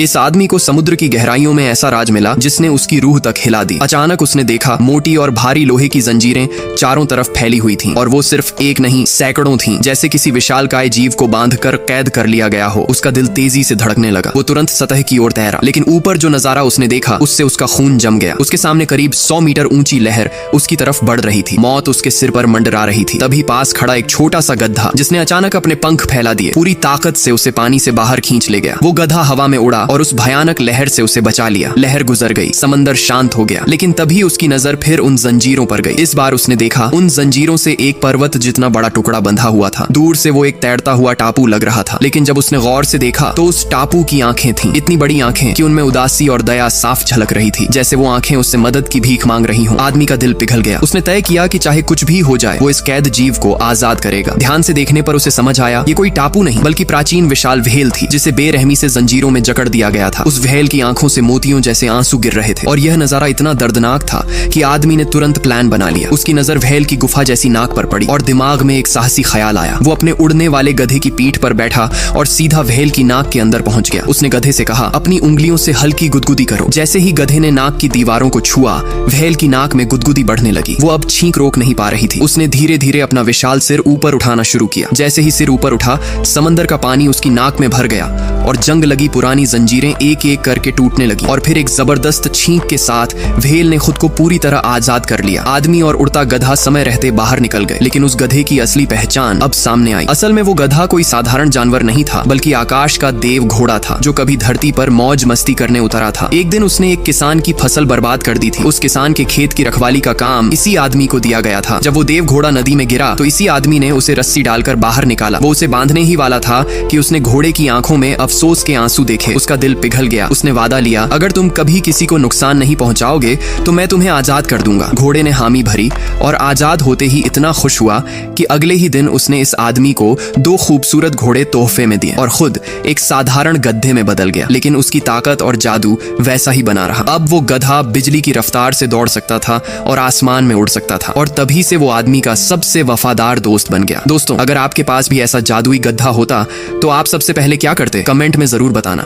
इस आदमी को समुद्र की गहराइयों में ऐसा राज मिला जिसने उसकी रूह तक हिला दी। अचानक उसने देखा मोटी और भारी लोहे की जंजीरें चारों तरफ फैली हुई थीं, और वो सिर्फ एक नहीं सैकड़ों थीं, जैसे किसी विशालकाय जीव को बांधकर कैद कर लिया गया हो। उसका दिल तेजी से धड़कने लगा। वो तुरंत सतह की ओर तैरा, लेकिन ऊपर जो नजारा उसने देखा उससे उसका खून जम गया। उसके सामने करीब 100 मीटर ऊंची लहर उसकी तरफ बढ़ रही थी। मौत उसके सिर पर मंडरा रही थी। तभी पास खड़ा एक छोटा सा गधा, जिसने अचानक अपने पंख फैला दिए, पूरी ताकत से उसे पानी से बाहर खींच ले गया। वो गधा हवा में उड़ा और उस भयानक लहर से उसे बचा लिया। लहर गुजर गई, समंदर शांत हो गया, लेकिन तभी उसकी नजर फिर उन जंजीरों पर गई। इस बार उसने देखा उन जंजीरों से एक पर्वत जितना बड़ा टुकड़ा बंधा हुआ था। दूर से वो एक तैरता हुआ टापू लग रहा था, लेकिन जब उसने गौर से देखा तो उस टापू की आंखें थीं, इतनी बड़ी आंखें कि उनमें उदासी और दया साफ झलक रही थी, जैसे वो आंखें उससे मदद की भीख मांग रही हों। आदमी का दिल पिघल गया। उसने तय किया कि चाहे कुछ भी हो जाए वो इस कैद जीव को आजाद करेगा। ध्यान से देखने पर उसे समझ आया ये कोई टापू नहीं बल्कि प्राचीन विशाल व्हेल थी, जिसे बेरहमी से जंजीरों में जकड़ दिया गया था। उस व्हेल की आंखों से मोतियों जैसे आंसू गिर रहे थे, और यह नजारा इतना दर्दनाक था कि आदमी ने तुरंत प्लान बना लिया। उसकी नजर व्हेल की गुफा जैसी नाक पर पड़ी और दिमाग में एक साहसी ख्याल आया। वो अपने उड़ने वाले गधे की पीठ पर बैठा और सीधा व्हेल की नाक के अंदर पहुंच गया। उसने गधे से कहा, अपनी उंगलियों से हल्की गुदगुदी करो। जैसे ही गधे ने नाक की दीवारों को छुआ, व्हेल की नाक में गुदगुदी बढ़ने लगी। वो अब छींक रोक नहीं पा रही थी। उसने धीरे धीरे अपना विशाल सिर ऊपर उठाना शुरू किया। जैसे ही सिर ऊपर उठा, समंदर का पानी उसकी नाक में भर गया और जंग लगी पुरानी जंजीरें एक एक करके टूटने लगी। और फिर एक जबरदस्त छींक के साथ व्हेल ने खुद को पूरी तरह आजाद कर लिया। आदमी और उड़ता गधा समय रहते बाहर निकल गए, लेकिन उस गधे की असली पहचान अब सामने आई। असल में वो गधा कोई साधारण जानवर नहीं था, बल्कि आकाश का देव घोड़ा था, जो कभी धरती पर मौज मस्ती करने उतरा था। एक दिन उसने एक किसान की फसल बर्बाद कर दी थी। उस किसान के खेत की रखवाली का काम इसी आदमी को दिया गया था। जब वो देव घोड़ा नदी में गिरा तो इसी आदमी ने उसे रस्सी डालकर बाहर निकाला। वो उसे बांधने ही वाला था कि उसने घोड़े की आंखों में अफसोस के आंसू देखे। उसका दिल पिघल गया। उसने वादा लिया, अगर तुम कभी किसी को नुकसान नहीं पहुंचाओगे तो मैं तुम्हें आजाद कर दूंगा। घोड़े ने हामी भरी और आजाद होते ही इतना खुश हुआ कि अगले ही दिन उसने इस आदमी को 2 खूबसूरत घोड़े तोहफे में दिए और खुद एक साधारण गधे में बदल गया। लेकिन उसकी ताकत और जादू वैसा ही बना रहा। अब वो गधा बिजली की रफ्तार से दौड़ सकता था और आसमान में उड़ सकता था, और तभी से वो आदमी का सबसे वफादार दोस्त बन गया। दोस्तों, अगर आपके पास भी ऐसा जादुई गधा होता तो आप सबसे पहले क्या करते? कमेंट में जरूर बताना।